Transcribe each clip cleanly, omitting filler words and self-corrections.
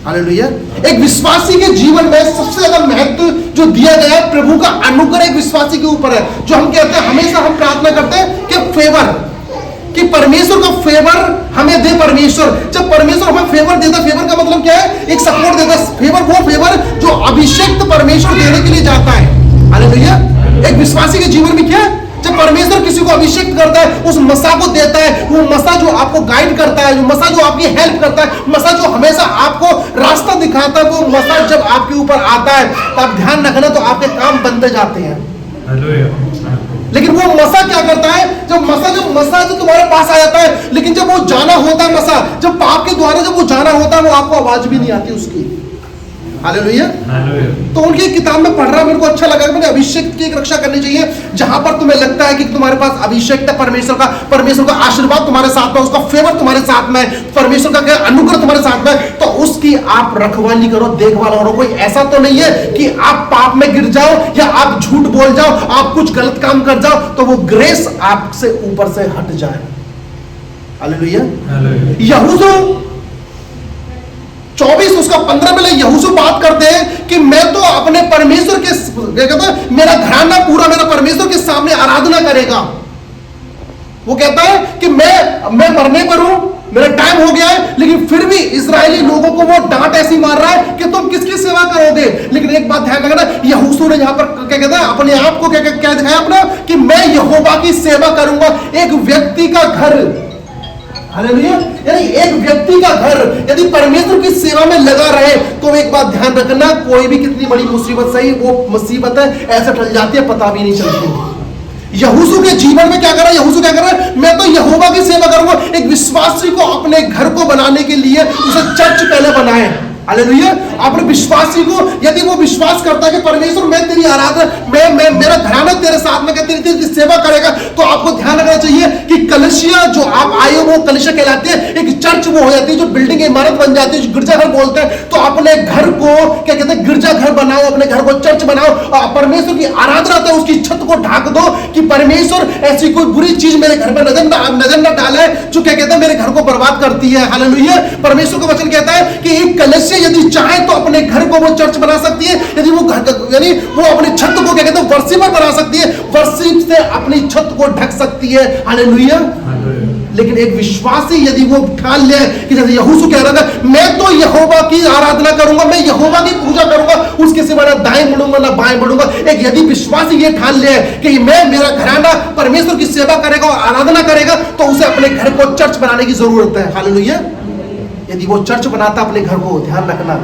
Hallelujah. एक विश्वासी के जीवन में सबसे ज्यादा महत्व जो दिया गया है, प्रभु का अनुग्रह एक विश्वासी के ऊपर है। जो हम कहते हैं, हमेशा हम प्रार्थना करते हैं कि फेवर, कि परमेश्वर का फेवर हमें दे परमेश्वर। जब परमेश्वर हमें फेवर देता, फेवर का मतलब क्या है? एक सपोर्ट देता। फेवर वो फेवर जो अभिषेक परमेश्वर देने के लिए जाता है। हालेलुया। एक विश्वासी के जीवन में क्या है? जब परमेश्वर किसी को अभिषेक करता है, उस मसा को देता है, वो मसा जो आपको गाइड करता है, जो मसा जो आपकी हेल्प करता है, मसा जो हमेशा आपको रास्ता दिखाता है, वो मसा जब आपके ऊपर आता है तो आप ध्यान रखना, तो आपके काम बनते जाते हैं। लेकिन वो मसा क्या करता है? जब मसा जो तुम्हारे पास आ जाता है, लेकिन जब वो जाना होता है, मसा जब पाप के द्वारा जब वो जाना होता है, वो आपको आवाज भी नहीं आती उसकी। हालेलुया। तो उनकी किताब में पढ़ रहा, मेरे को अच्छा लगा। मैंने अभिषेक की एक रक्षा करनी चाहिए। जहां पर तुम्हें लगता है कि तुम्हारे पास अभिषेक है परमेश्वर का आशीर्वाद तुम्हारे साथ में, उसका फेवर तुम्हारे साथ में, परमेश्वर का अनुग्रह तुम्हारे साथ में, तो उसकी आप रखवाली करो, देखभाल करो। कोई ऐसा तो नहीं है कि आप पाप में गिर जाओ या आप झूठ बोल जाओ, आप कुछ गलत काम कर जाओ तो वो ग्रेस आपसे ऊपर से हट जाए। हालेलुया। यहोशू 24 उसका 15 में यहोशू बात करते हैं कि मैं तो अपने परमेश्वर के, कहता है मेरा घराना पूरा मेरा परमेश्वर के सामने आराधना करेगा। वो कहता है कि मैं मरने पर हूं, मेरा टाइम हो गया है, लेकिन फिर भी इजरायली लोगों को वो डांट ऐसी मार रहा है कि तुम किसकी सेवा करोगे। लेकिन एक बात ध्यान रखना, यहोशू ने यहां पर क्या कहता है, अपने आप को क्या दिखाया अपना, कि मैं यहोवा की सेवा करूंगा। एक व्यक्ति का घर, हालेलुया, यानी एक व्यक्ति का घर यदि परमेश्वर की सेवा में लगा रहे, तो एक बात ध्यान रखना, कोई भी कितनी बड़ी मुसीबत सही, वो मुसीबत है ऐसे टल जाती है, पता भी नहीं चलती। यहोशू के जीवन में क्या कर रहा है? यहोशू क्या कर रहा है? मैं तो यहोवा की सेवा करूंगा। एक विश्वासी को अपने घर को बनाने के लिए उसे चर्च पहले बनाए। हालेलुया। अपने विश्वासी को, यदि वो विश्वास करता है कि परमेश्वर मैं तेरी आराधना, मैं मेरा घराना तेरे साथ में तेरी सेवा करेगा, तो आपको ध्यान रखना चाहिए कि कलीसिया जो आप आए हो वो कलीसिया कहलाती है। एक चर्च वो हो जाती है जो बिल्डिंग इमारत बन जाती है, जो गिरजाघर बोलते हैं। तो अपने घर को क्या कहते हैं, गिरजाघर बनाओ, अपने घर को चर्च बनाओ, और परमेश्वर की आराधना तो उसकी छत को ढाक दो कि परमेश्वर ऐसी कोई बुरी चीज मेरे घर में नजर न डाले जो क्या कहते हैं मेरे घर को बर्बाद करती है। हालेलुया। परमेश्वर का वचन कहता है कि एक कलीसिया यदि चाहे तो अपने घर को वो चर्च बना सकती है। यदि वो घर यानी वो अपनी छत को क्या कहते हैं वर्शिपर बना सकती है, वर्शिप से अपनी छत को ढक सकती है। हालेलुया। लेकिन एक विश्वासी यदि वो ठान ले कि जैसे यहोशू कह रहा था, मैं तो यहोवा की आराधना करूंगा, मैं यहोवा की पूजा करूंगा, उसके सिवा ना दाएं बढ़ूंगा ना बाएं बढ़ूंगा। एक यदि विश्वासी ये ठान ले कि मैं, मेरा घराना परमेश्वर की सेवा करेगा और आराधना करेगा, तो उसे अपने घर को चर्च बनाने की जरूरत है। हालेलुया। यदि वो चर्च बनाता अपने घर को, ध्यान रखना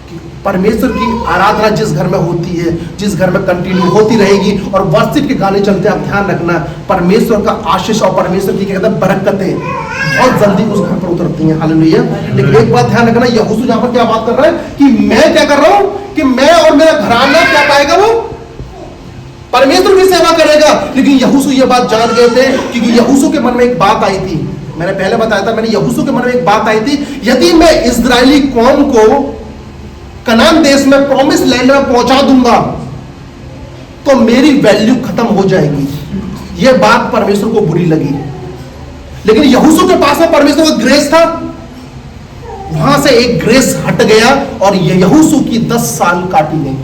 कि परमेश्वर की आराधना जिस घर में होती है, जिस घर में कंटिन्यू होती रहेगी और वर्शिप के गाने चलते हैं, आप ध्यान रखना परमेश्वर का आशीष और परमेश्वर की कहते हैं बरकतें बहुत जल्दी उस घर पर उतरती हैं। हालेलुया। लेकिन एक बात ध्यान रखना, यहोशू यहां पर क्या बात कर रहा है कि मैं क्या कर रहा हूं, कि मैं और मेरा घराना क्या पाएगा, वो परमेश्वर की सेवा करेगा। लेकिन यहोशू ये बात जान गए थे, क्योंकि यहोशू के मन में एक बात आई थी, मैंने पहले बताया था, मैंने यहोशू के मन में एक बात आई थी, यदि मैं इस्राएली कौम को कनान देश में प्रॉमिस लैंड में पहुंचा दूंगा तो मेरी वैल्यू खत्म हो जाएगी। यह बात परमेश्वर को बुरी लगी। लेकिन यहोशू के पास में परमेश्वर का ग्रेस था, वहां से एक ग्रेस हट गया और यहोशू की 10 साल काटी गई।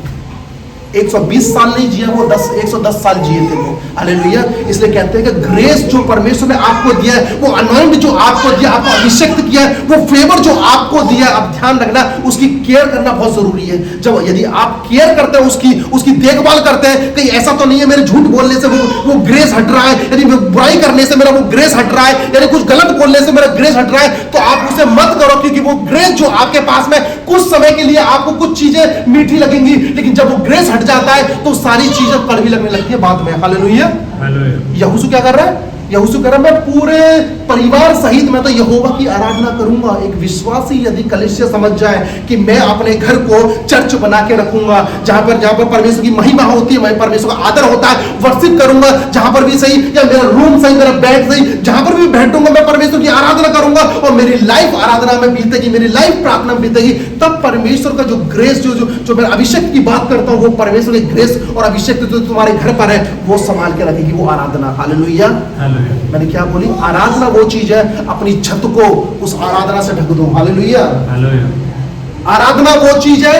120 साल नहीं जिया वो, 110 साल जिए थे वो। हालेलुया। इसलिए कहते हैं कि ग्रेस जो परमेश्वर ने आपको दिया है, वो अनॉइंट जो आपको दिया, आपको अभिषेक किया है, वो फेवर जो आपको दिया, आप ध्यान रखना उसकी केयर करना बहुत जरूरी है। जब यदि आप केयर करते हैं, उसकी देखभाल करते हैं, कहीं ऐसा तो नहीं है मेरे झूठ बोलने से वो ग्रेस हट रहा है, यदि बुराई करने से मेरा वो ग्रेस हट रहा है, यानी कुछ गलत बोलने से मेरा ग्रेस हट रहा है, तो आप उसे मत करो, क्योंकि वो ग्रेस जो आपके पास में कुछ समय के लिए आपको कुछ चीजें मीठी लगेंगी, लेकिन जब वो ग्रेस हट जाता है तो सारी चीजें कड़वी लगने लगती है बाद में। हालेलुया। यहोशू क्या कर रहा है? यहोशू कह रहा मैं पूरे परिवार सहित मैं तो यहोवा की आराधना करूंगा। एक विश्वासी यदि कलीसिया समझ जाए कि मैं अपने घर को चर्च बना के रखूंगा, जहां पर परमेश्वर की महिमा होती है, मैं परमेश्वर का आदर होता है, वर्शिप करूंगा जहां पर भी सही, या मेरा रूम सही, मेरा बेड सही, जहां पर भी बैठूंगा मैं परमेश्वर की आराधना करूंगा और मेरी लाइफ आराधना में बीतेगी, मेरी लाइफ प्रार्थना में बीतेगी, तब परमेश्वर का जो ग्रेस जो मैं अभिषेक की बात करता हूं, वो परमेश्वर की ग्रेस और अभिषेक जो तुम्हारे घर पर है वो संभाल के रखेगी वो आराधना। हालेलुया। मैंने क्या बोली? आराधना वो चीज है, अपनी छत को उस आराधना से ढक दो। हालेलुया। आराधना वो चीज है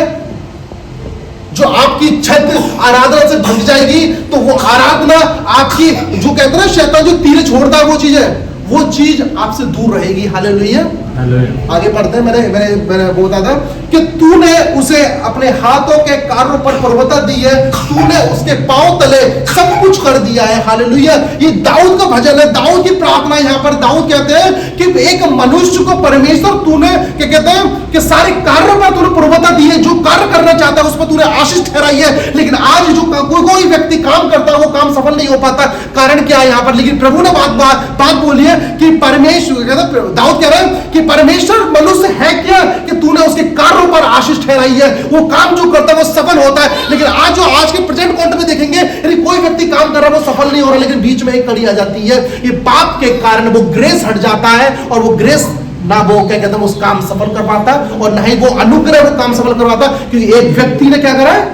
जो आपकी छत आराधना से ढक जाएगी, तो वो आराधना आपकी, जो कहते हैं ना शैतान जो तीर छोड़ता है, वो चीज है, वो चीज आपसे दूर रहेगी। हालेलुया। आगे पढ़ते हैं। मैंने वो बता था कि तूने उसे अपने हाथों के कार्यों पर प्रभुता दी है, तूने उसके पांव तले सब कुछ कर दिया है। हालेलुया। ये दाऊद का भजन है, दाऊद की प्रार्थना। यहाँ पर दाऊद कहते हैं कि एक मनुष्य को परमेश्वर तूने क्या कहते हैं कि सारे कार्यों पर तूने प्रभुता दी है, जो कार्य करना चाहता है उस पर तूने आशीष ठहराई है। लेकिन आज जो कोई व्यक्ति काम करता है वो काम सफल नहीं हो पाता। कारण क्या है यहाँ पर? लेकिन प्रभु ने बात बोली है कि परमेश्वर, दाऊद कह रहा है कि परमेश्वर मनुष्य है क्या कि तूने उसके कार्यों पर आशीष ठहराई है, वो काम जो करता है वो सफल होता है। लेकिन आज के प्रेजेंट कॉन्टेक्स्ट में देखेंगे, यदि कोई व्यक्ति काम कर रहा है वो सफल नहीं हो रहा, लेकिन बीच में एक कड़ी आ जाती है, ये पाप के कारण वो ग्रेस हट जाता है, और वो ग्रेस ना वो क्या कहते हैं उस काम सफल कर पाता, और ना ही वो अनुग्रह वो काम सफल करवाता। क्योंकि एक व्यक्ति ने क्या करा है,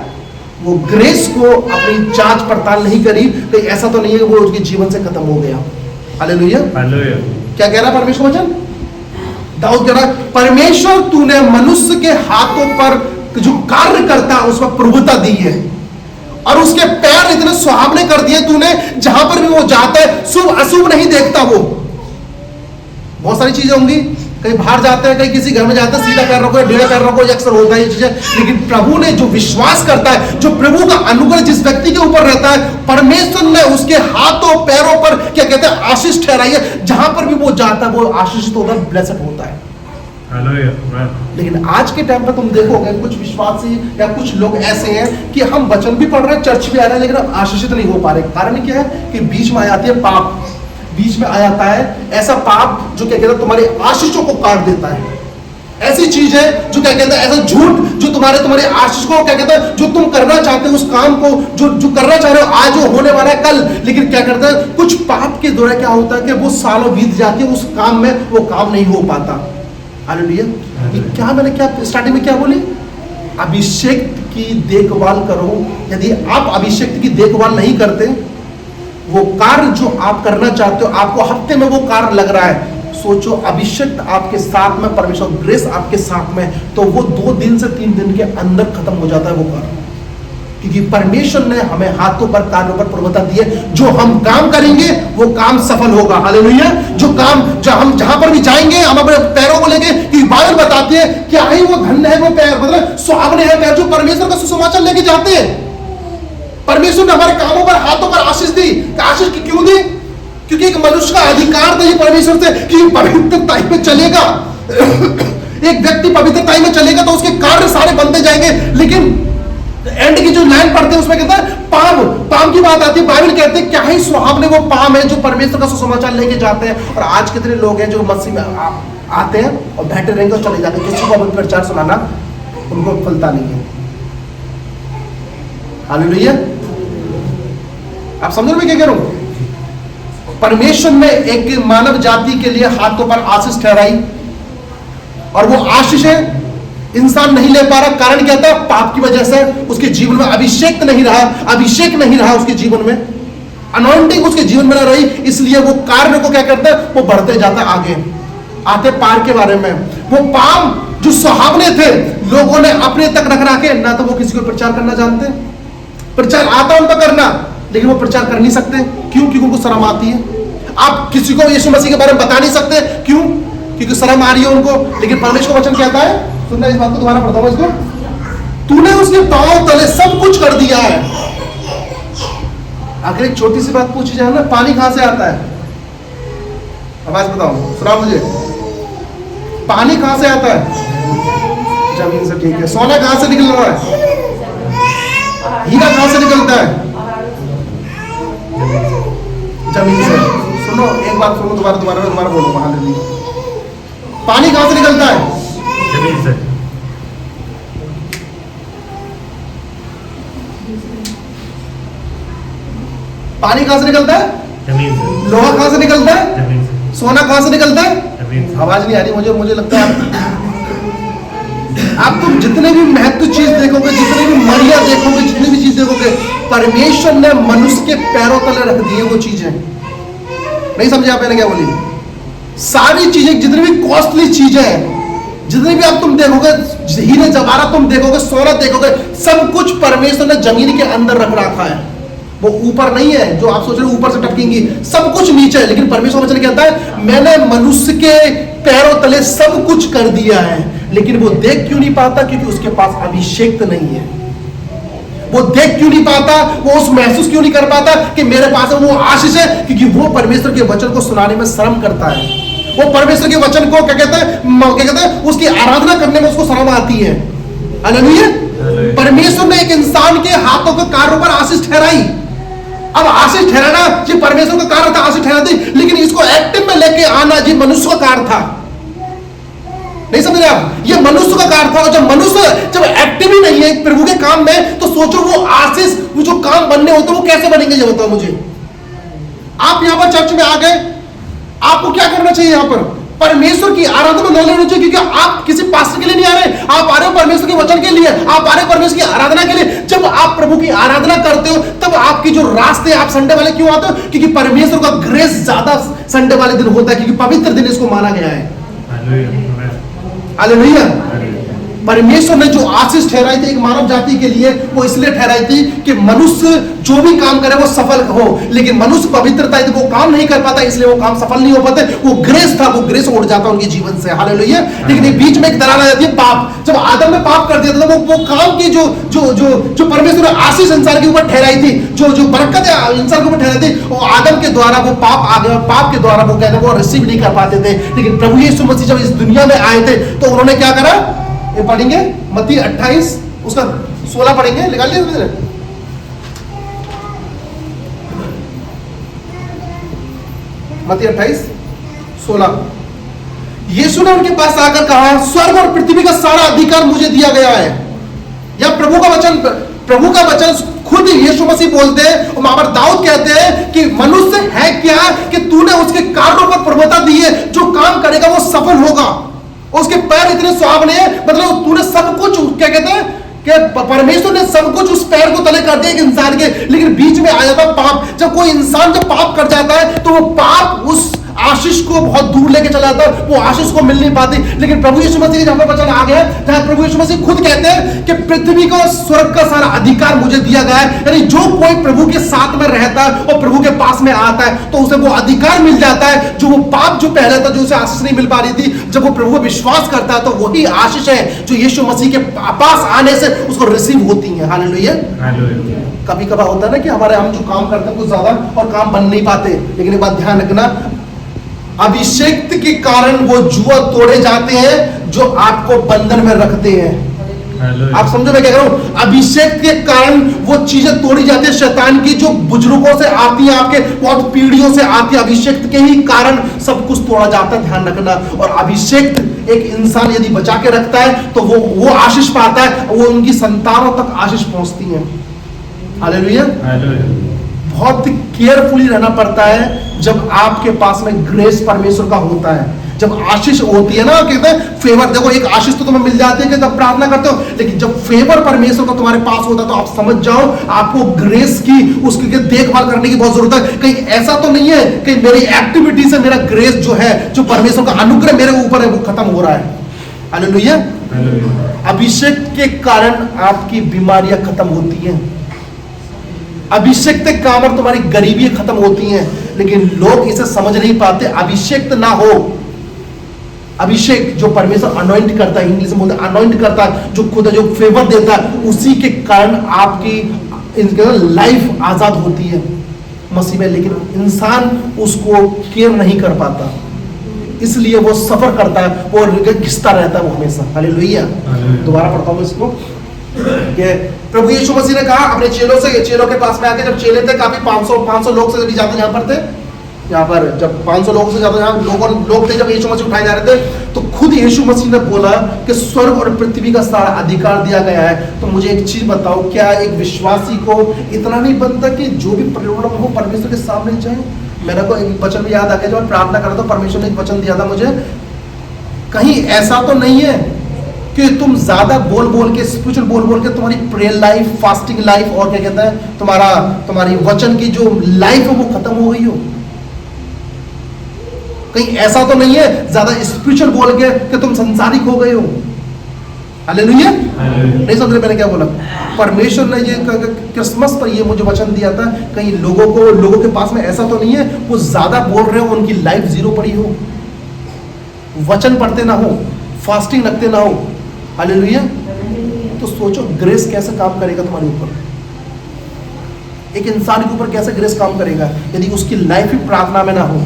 वो ग्रेस को अपनी जांच पड़ताल नहीं करी, तो ऐसा तो नहीं है वो उसके जीवन से खत्म हो गया। हालेलुया। क्या कह रहा है परमेश्वर वचन? दाऊद कह रहा है परमेश्वर तूने मनुष्य के हाथों पर जो कार्य करता है उस पर प्रभुता दी है, और उसके पैर इतने सुहावने कर दिए तूने, जहां पर भी वो जाता है शुभ अशुभ नहीं देखता। वो बहुत सारी चीजें होंगी, कहीं बाहर जाते हैं, कहीं किसी घर में जाते हैं, सीधा पैर रखो, टेढ़ा पैर रखो, अक्सर होता है ये चीजें। लेकिन प्रभु ने जो विश्वास करता है, जो प्रभु का अनुग्रह जिस व्यक्ति के ऊपर रहता है, परमेश्वर ने उसके हाथों पैरों पर क्या कहते हैं आशीष ठहराई है। जहां पर भी वो जाता है वो आशीषित होता है, ब्लेस्ड होता है। लेकिन आज के टाइम पर तुम देखोगे कुछ विश्वासी या कुछ लोग ऐसे हैं कि हम वचन भी पढ़ रहे हैं, चर्च भी आ रहे हैं, लेकिन हम आशीषित नहीं हो पा रहे। कारण क्या है कि बीच में आ जाती है पाप, बीच में आ जाता है ऐसा पाप जो क्या कहते हैं तुम्हारे आशीषों को काट देता है। ऐसी चीज है जो क्या कहते हैं, ऐसा झूठ जो तुम्हारे आशीष को क्या कहते हैं, जो तुम करना चाहते हो उस काम को जो करना चाह रहे हो आज वो होने वाला है कल, लेकिन क्या करता है कुछ पाप के द्वारा क्या होता है कि वो सालों बीत जाती है, उस काम में वो काम नहीं हो पाता। हालेलुया। क्या मैंने क्या स्टार्टिंग में क्या बोली? अभिषेक की देखभाल करो। यदि आप अभिषेक की देखभाल नहीं करते, वो कार्य जो आप करना चाहते हो, आपको हफ्ते में वो कार्य लग रहा है, सोचो अभिषेक आपके साथ में, परमेश्वर ग्रेस आपके साथ में, तो वो 2 दिन से 3 दिन के अंदर खत्म हो जाता है वो कार्य। क्योंकि परमेश्वर ने हमें हाथों पर कार्यों पर प्रभुता दी है, जो हम काम करेंगे वो काम सफल होगा। हालेलुया। जो काम हम जहां पर भी जाएंगे हम अपने पैरों को लेके, क्योंकि बाइबल बताती है क्या ही वो धन्य है वो पैर, मतलब सुहावने हैं पैर जो परमेश्वर का सुसमाचार लेके जाते हैं। परमेश्वर ने हमारे कामों पर हाथों पर आशीष दी। आशीष क्यों दी? क्योंकि एक मनुष्य का अधिकार था परमेश्वर से कि पवित्रताई में चलेगा। एक व्यक्ति पवित्रताई में चलेगा तो उसके कार्य सारे बनते जाएंगे। लेकिन एंड की जो लाइन पढ़ते हैं उसमें कहता है पाम की बात आती है। बाइबल कहते हैं क्या ही सुहावने वो पाम है जो परमेश्वर का सुसमाचार लेके जाते हैं। और आज कितने लोग हैं जो मसीह में आते हैं और बैठे रहेंगे और चले जाते हैं, किसी को अपना प्रचार सुनाना उनको फलता नहीं है। हालेलुया। आप समझ में क्या कह रहा हूं? परमेश्वर ने एक मानव जाति के लिए हाथों पर आशीष ठहराई, और वो आशीष इंसान नहीं ले पा रहा। कारण क्या था? पाप की वजह से उसके जीवन में अभिषेक नहीं रहा उसके जीवन में, अनॉइंटिंग उसके जीवन में न रही, इसलिए वो कार्य को क्या करता है, वो बढ़ते जाता है आगे। आते पार के बारे में, वो पाम जो सुहावने थे लोगों ने अपने तक रख के, ना तो वो किसी को प्रचार करना जानते, प्रचार आता उनका करना, लेकिन वो प्रचार कर नहीं सकते। क्यों? क्योंकि उनको शर्म आती है। आप किसी को यीशु मसीह के बारे में बता नहीं सकते, क्यों? क्योंकि शर्म आ रही है उनको। लेकिन परमेश्वर का वचन कहता है, सुनना इस बात को दोबारा पढ़ता हूं इसको, तूने उसके पांव तले सब कुछ कर दिया है। आखिर एक छोटी सी बात पूछी जाए ना, पानी कहां से आता है? आवाज बताओ, सुना मुझे। पानी कहां से आता है? जमीन से। ठीक है। सोना कहां से निकल रहा है? हीरा कहां से निकलता है? जमीन से। सुनो एक बात सुनो, दोबारा बोलो। पानी कहां से निकलता है? जमीन से। पानी कहां से निकलता है? जमीन से। लोहा कहां से निकलता है? जमीन से। सोना कहां से निकलता है? जमीन से। आवाज नहीं आ रही मुझे लगता है आप तुम जितने भी महत्व चीज देखोगे, जितने भी मरिया देखोगे, जितनी भी चीज देखोगे, परमेश्वर ने मनुष्य के पैरों तले रख दिए वो चीजें। नहीं समझे आप मैंने क्या बोली? सारी चीजें, जितनी भी कॉस्टली चीजें हैं, जितनी भी आप तुम देखोगे, हीरे जवाहरात तुम देखोगे, सोना देखोगे, सब कुछ परमेश्वर ने जमीन के अंदर रख रखा है। वो ऊपर नहीं है जो आप सोच रहे हो ऊपर से टपकेंगी, सब कुछ नीचे है। लेकिन परमेश्वर वचन कहता है मैंने मनुष्य के पैरों तले सब कुछ कर दिया है। लेकिन वो देख क्यों नहीं पाता? क्योंकि उसके पास अभिषेक नहीं है। वो देख क्यों नहीं पाता? वो उस महसूस क्यों नहीं कर पाता कि मेरे पास वो आशीष है? क्योंकि वो परमेश्वर के वचन को सुनाने में शर्म करता है। वो परमेश्वर के वचन को क्या कहते हैं उसकी आराधना करने में उसको शर्म आती है। हालेलुया। परमेश्वर ने एक इंसान के हाथों के कार्यों पर आशीष ठहराई। अब आशीष ठहराना जी परमेश्वर का कार्य था, आशीष ठहराती, लेकिन इसको एक्टिव में लेके आना जी मनुष्य का कार्य था। नहीं समझ रहे आप? ये मनुष्य का कार्य था। और जब मनुष्य जब एक्टिव ही नहीं है प्रभु के काम में, तो सोचो वो आशीष, वो जो काम बनने होते वो कैसे बनेंगे? ये बताओ मुझे। आप यहां पर चर्च में आ गए, आपको क्या करना चाहिए? यहां पर परमेश्वर की आराधना में लेना चाहिए, क्योंकि आप किसी पास्टर के लिए नहीं आ रहे, आप आ रहे हो परमेश्वर के वचन के लिए, आप आ रहे हो परमेश्वर की आराधना के लिए। जब आप प्रभु की आराधना करते हो तब आपकी जो रास्ते, आप संडे वाले क्यों आते हो? क्योंकि परमेश्वर का ग्रेस ज्यादा संडे वाले दिन होता है, क्योंकि पवित्र दिन इसको माना गया है। हालेलुया। परमेश्वर ने जो आशीष ठहराई थी एक मानव जाति के लिए, वो इसलिए ठहराई थी कि मनुष्य जो भी काम करे वो सफल हो। लेकिन मनुष्य पवित्रता है तो वो काम नहीं कर पाता, इसलिए वो काम सफल नहीं हो पाते। वो ग्रेस था, वो ग्रेस उड़ जाता उनके जीवन से। हालेलुया। लेकिन एक बीच में एक दरार आ जाती है, पाप। जब आदम ने पाप कर दिया था, वो काम की जो परमेश्वर ने आशीष इंसान के ऊपर ठहराई थी, जो बरकत इंसान के ऊपर ठहराई थी, वो आदम के द्वारा वो पाप के द्वारा वो कहते वो रिसीव नहीं कर पाते थे। लेकिन प्रभु यीशु मसीह जब इस दुनिया में आए थे तो उन्होंने क्या करा? ये पढ़ेंगे मत्ती 28 उसका 16 पढ़ेंगे, निकाल लिया मत्ती 28:16। यीशु ने उनके पास आकर कहा स्वर्ग और पृथ्वी का सारा अधिकार मुझे दिया गया है। या प्रभु का वचन खुद यीशु मसीह बोलते हैं। और वहां पर दाऊद कहते हैं कि मनुष्य है क्या कि तूने उसके कार्यों पर प्रभुता दी है, जो काम करेगा वो सफल होगा। उसके पैर इतने सुहावने हैं, मतलब तूने सब कुछ क्या कहते हैं कि परमेश्वर ने सब कुछ उस पैर को तले कर दिया एक इंसान के। लेकिन बीच में आ जाता पाप। जब कोई इंसान जब पाप कर जाता है तो वो पाप उस आशीष को बहुत दूर लेके चला जाता है, वो आशीष को मिल नहीं पाती। लेकिन प्रभु यीशु मसीह जहां पर वचन आ गया, जहां प्रभु यीशु मसीह खुद कहते हैं कि पृथ्वी का स्वर्ग का सारा अधिकार मुझे दिया गया है। यानी जो कोई प्रभु के साथ में रहता है और प्रभु के पास में आता है तो उसे वो अधिकार मिल जाता है। जो वो पाप जो पहले था, जो उसे आशीष नहीं मिल पा रही थी, जब वो प्रभु पर विश्वास करता है तो वही आशीष है जो यीशु मसीह के पास आने से उसको रिसीव होती है। हालेलुया। कभी कभार होता है ना कि हम जो काम करते हैं कुछ ज्यादा और काम बन नहीं पाते। लेकिन एक बात ध्यान रखना, अभिषेक के कारण वो जुआ तोड़े जाते हैं जो आपको बंधन में रखते हैं। आप समझो मैं क्या कह रहा हूं? अभिषेक के कारण वो चीजें तोड़ी जाती है शैतान की, जो बुजुर्गों से आती है, आपके बहुत पीढ़ियों से आती है। अभिषेक के ही कारण सब कुछ तोड़ा जाता है, ध्यान रखना। और अभिषेक एक इंसान यदि बचा के रखता है तो वो आशीष पाता है, वो उनकी संतानों तक आशीष पहुंचती है। हालेलुया। बहुत केयरफुली रहना पड़ता है जब आपके पास में ग्रेस परमेश्वर का होता है, जब आशीष होती है ना, कहते हैं फेवर। देखो एक आशीष तो तुम्हें मिल जाती है कि जब प्रार्थना करते हो, लेकिन जब फेवर परमेश्वर का तुम्हारे पास होता है तो आप समझ जाओ आपको ग्रेस की उसकी देखभाल करने की बहुत जरूरत है। कहीं ऐसा तो नहीं है कि मेरी एक्टिविटी से मेरा ग्रेस जो है, जो परमेश्वर का अनुग्रह मेरे ऊपर है, वो खत्म हो रहा है। हालेलुया। अभिषेक के कारण आपकी बीमारियां खत्म होती हैं, अभिषेक के कारण तुम्हारी गरीबी खत्म होती हैं। लेकिन लोग इसे समझ नहीं पाते। अभिषेक ना हो, अभिषेक जो परमेश्वर अनॉइंट करता है, इंग्लिश में बोलते हैं अनॉइंट करता है, जो खुद जो फेवर देता है, उसी के कारण आपकी लाइफ आजाद होती है मसीह में। लेकिन इंसान उसको केयर नहीं कर पाता, इसलिए वो सफर करता है, वो घिसता रहता है वो हमेशा। हालेलुया। दोबारा पढ़ता हूं इसको। प्रभु यीशु मसीह ने कहा अपने चेलों के पास में आके, जब चेले थे काफी 500 लोग से भी ज्यादा यहाँ पर थे, यहाँ पर जब 500 लोगों से ज्यादा लोग थे, जब यीशु मसीह उठाए जा रहे थे, तो खुद यीशु मसीह ने बोला कि स्वर्ग और पृथ्वी का सारा अधिकार दिया गया है। तो मुझे एक चीज बताओ, क्या एक विश्वासी को इतना नहीं बनता कि जो भी प्रॉब्लम हो परमेश्वर के सामने जाए? मेरे को एक वचन भी याद आ गया, जब मैं प्रार्थना कर रहा था, परमेश्वर ने एक वचन दिया था मुझे, कहीं ऐसा तो नहीं है कि तुम ज्यादा बोल के स्पिरिचुअल बोल के तुम्हारी प्रेयर लाइफ, फास्टिंग लाइफ और क्या कहता है तुम्हारी वचन की जो लाइफ है वो खत्म हो गई हो? कहीं ऐसा तो नहीं है ज्यादा स्पिरिचुअल बोल के कि तुम संसारिक हो गए हो? हालेलुया। हालेलुया। नहीं समझ रहे मैंने क्या बोला? परमेश्वर ने ये क्रिसमस पर ये मुझे वचन दिया था, कहीं लोगों के पास में ऐसा तो नहीं है वो ज्यादा बोल रहे हो, उनकी लाइफ जीरो पड़ी हो, वचन पढ़ते ना हो, फास्टिंग रखते ना हो। हालेलुया। तो सोचो ग्रेस कैसे काम करेगा तुम्हारे ऊपर, एक इंसान के ऊपर कैसे ग्रेस काम करेगा यदि उसकी लाइफ ही प्रार्थना में ना हो,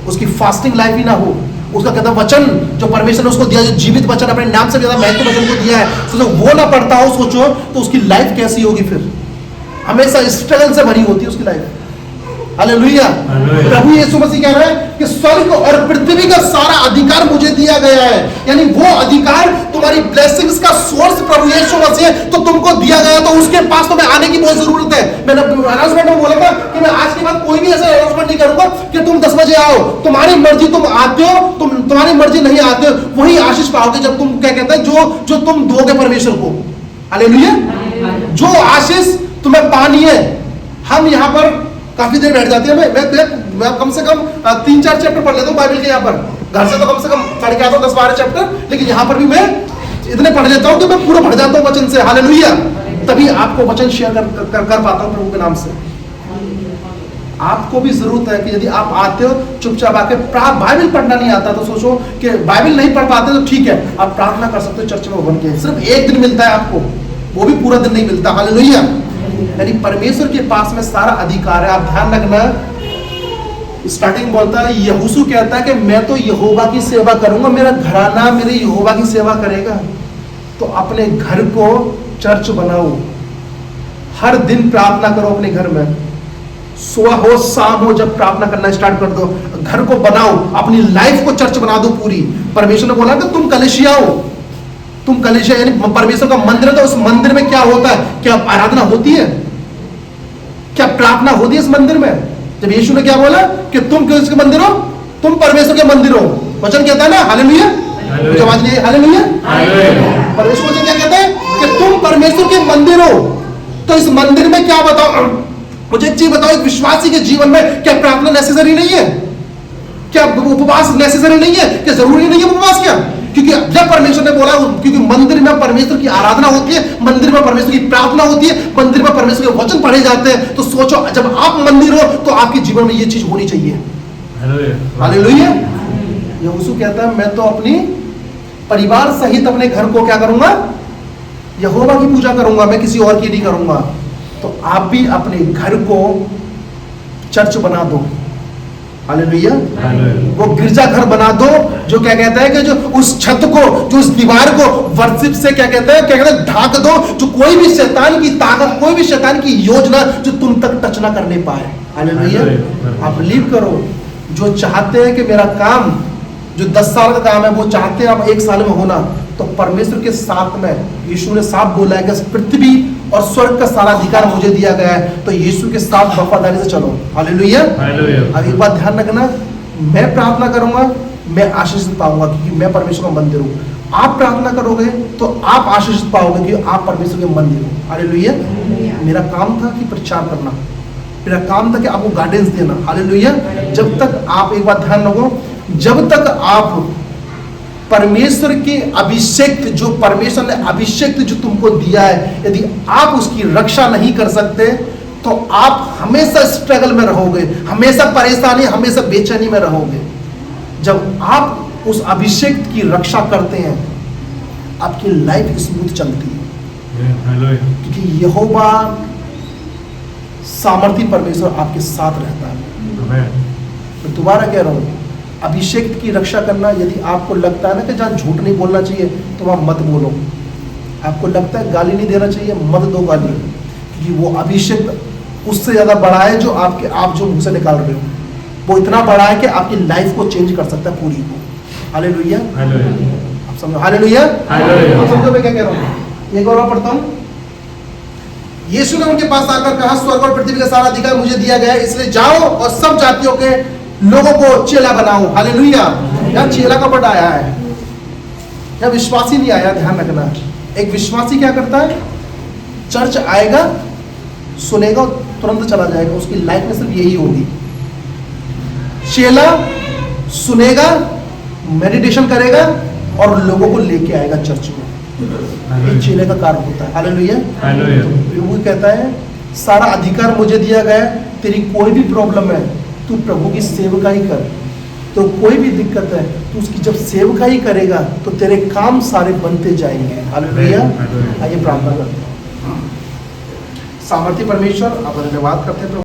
उसकी फास्टिंग लाइफ ही ना हो, उसका कहता वचन जो परमेश्वर ने उसको दिया, जो जीवित वचन अपने नाम से ज्यादा महत्व वचन को दिया है, सोचो वो ना पढ़ता हो, सोचो तो उसकी लाइफ कैसी होगी, फिर हमेशा स्ट्रगल से भरी होती है उसकी लाइफ। हालेलुया। प्रभु यीशु मसीह कह रहा है कि स्वर्ग और पृथ्वी का सारा अधिकार मुझे दिया गया है, यानी वो अधिकार तुम्हारी ब्लेसिंग्स का सोर्स प्रभु यीशु मसीह तो तुमको दिया गया, तो उसके पास तुम्हें आने की बहुत जरूरत है। मैंने अनाउंसमेंट में बोला था कि मैं आज के बाद कोई भी ऐसा अनाउंसमेंट नहीं करूंगा कि तुम 10 बजे आओ, तुम्हारी मर्जी, तुम आते हो, तुम्हारी मर्जी नहीं आते हो, वही आशीष पाओगे जब तुम क्या कहते हैं जो तुम दोगे परमेश्वर को। हालेलुया। जो आशीष तुम्हें पानी है, हम यहाँ पर काफी देर बैठ जाती है, मैं कम से कम 3-4 चैप्टर पढ़ लेता हूँ बाइबल के, यहाँ पर घर से तो कम से कम पढ़ के आता हूँ 10-12 चैप्टर, लेकिन यहाँ पर भी मैं इतने पढ़ लेता हूँ कि मैं पूरा भर जाता हूँ वचन से। हालेलुया। तभी आपको वचन शेयर कर पाता हूँ प्रभु के नाम से। आपको भी जरूरत है कि यदि आप आते हो चुपचाप आके, बाइबल पढ़ना नहीं आता तो सोचो कि बाइबल नहीं पढ़ पाते तो ठीक है, आप प्रार्थना कर सकते हो चर्च में बन के, सिर्फ एक दिन मिलता है आपको, वो भी पूरा दिन नहीं मिलता। हालेलुया। यानी परमेश्वर के पास में सारा अधिकार है। आप ध्यान रखना, स्टार्टिंग बोलता है, यहोशू कहता है कि मैं तो यहोवा की सेवा करूंगा, मेरा घराना मेरे यहोवा की सेवा करेगा। तो अपने घर को चर्च बनाओ, हर दिन प्रार्थना करो अपने घर में, सुबह हो शाम हो, जब प्रार्थना करना स्टार्ट कर दो, घर को बनाओ, अपनी लाइफ को चर्च बना दो पूरी। परमेश्वर ने बोला कि तुम कलीसिया हो, तुम कलीसिया यानी परमेश्वर का मंदिर है, तो उस मंदिर में क्या होता है? क्या आराधना होती है? क्या प्रार्थना होती है इस मंदिर में? जब यीशु ने क्या बोला कि तुम किसके मंदिर हो? तुम परमेश्वर के मंदिर हो। वचन कहता है ना, हालेलुया। मुझे आवाज नहीं, हालेलुया। परमेश्वर वचन क्या कहता है कि तुम परमेश्वर के मंदिर हो। तो इस मंदिर में क्या बताओ, मुझे एक चीज बताओ, एक विश्वासी के जीवन में क्या प्रार्थना नेसेसरी नहीं है? क्या उपवास नेसेसरी नहीं है? क्या जरूरी नहीं है उपवास? क्या? क्योंकि जब परमेश्वर ने बोला, क्योंकि मंदिर में परमेश्वर की आराधना होती है, मंदिर में परमेश्वर की प्रार्थना होती है, मंदिर में परमेश्वर के वचन पढ़े जाते हैं, तो सोचो जब आप मंदिर हो तो आपके जीवन में ये चीज होनी चाहिए। हालेलुया। यहोशू कहता है मैं तो अपनी परिवार सहित अपने घर को क्या करूंगा? यहोवा की पूजा करूंगा, मैं किसी और की नहीं करूंगा। तो आप भी अपने घर को चर्च बना दो। हालेलुया। वो गिरजा घर बना दो, जो क्या कहता है कि जो उस छत को, जो उस दीवार को वर्शिप से क्या कहते हैं ढाक दो, जो कोई भी शैतान की ताकत, कोई भी शैतान की योजना जो तुम तक टच ना करने पाए। हालेलुया। आप बिलीव करो, जो चाहते हैं कि मेरा काम जो 10 साल का काम है वो चाहते हैं आप 1 साल में होना, तो परमेश्वर के साथ में यीशु ने साफ बोला है कि पृथ्वी और स्वर्ग का सारा अधिकार मुझे दिया गया है, तो यीशु के साथ वफादारी से चलो। हालेलुया। अब एक बात ध्यान रखना, मैं प्रार्थना करूंगा मैं आशीषित पाऊंगा, क्योंकि मैं परमेश्वर का मंदिर हूं। आप प्रार्थना करोगे तो आप आशीषित पाओगे, क्योंकि आप परमेश्वर के मंदिर हो। हालेलुया। मेरा काम था कि प्रचार करना, मेरा काम था कि आपको गाइडेंस देना। हालेलुया। जब तक आप, एक बात ध्यान रखो, जब तक आप परमेश्वर के अभिषेक, जो परमेश्वर ने अभिषेक जो तुमको दिया है, यदि आप उसकी रक्षा नहीं कर सकते तो आप हमेशा स्ट्रगल में रहोगे, हमेशा परेशानी, हमेशा बेचैनी में रहोगे। जब आप उस अभिषेक की रक्षा करते हैं, आपकी लाइफ स्मूथ चलती है, क्योंकि यहोवा सामर्थी परमेश्वर आपके साथ रहता है। मैं दोबारा कह रहा हूं, अभिषेक की रक्षा करना, यदि आपको लगता है ना कि जहाँ झूठ नहीं बोलना चाहिए तो वहाँ मत बोलो। आपको लगता है गाली नहीं देना चाहिए, मत दो गाली, क्योंकि वो अभिषेक उससे ज़्यादा बड़ा है जो आप जो मुंह से निकाल रहे हो। वो इतना बड़ा है कि आपकी लाइफ को चेंज कर सकता है पूरी को। हालेलुया। आप समझो, हालेलुया। आप समझो मैं क्या कह रहा हूँ? एक और पढ़ता हूँ। यीशु ने उनके पास आकर कहा, स्वर्ग और पृथ्वी का सारा अधिकार मुझे दिया गया है, इसलिए जाओ और सब जातियों के लोगों को चेला बनाओ। हालेलुया। यहाँ चेला का वर्ड आया है, यहाँ विश्वासी नहीं आया। ध्यान रखना, एक विश्वासी क्या करता है? चर्च आएगा, सुनेगा, तुरंत चला जाएगा, उसकी लाइफ में सिर्फ यही होगी। चेला सुनेगा, मेडिटेशन करेगा और लोगों को लेके आएगा चर्च में। ये जीने का कारण होता है। हालेलुया। हालेलुया। तो प्रभु कहता है सारा अधिकार मुझे दिया गया है, तेरी कोई भी प्रॉब्लम है तू प्रभु की सेवकाई कर, तो कोई भी दिक्कत है तो उसकी जब सेवकाई करेगा तो तेरे काम सारे बनते जाएंगे। हालेलुया। हालेलुया। आइए प्रार्थना करते हैं। सामर्थ्य परमेश्वर, आप धन्यवाद करते हैं प्रभु।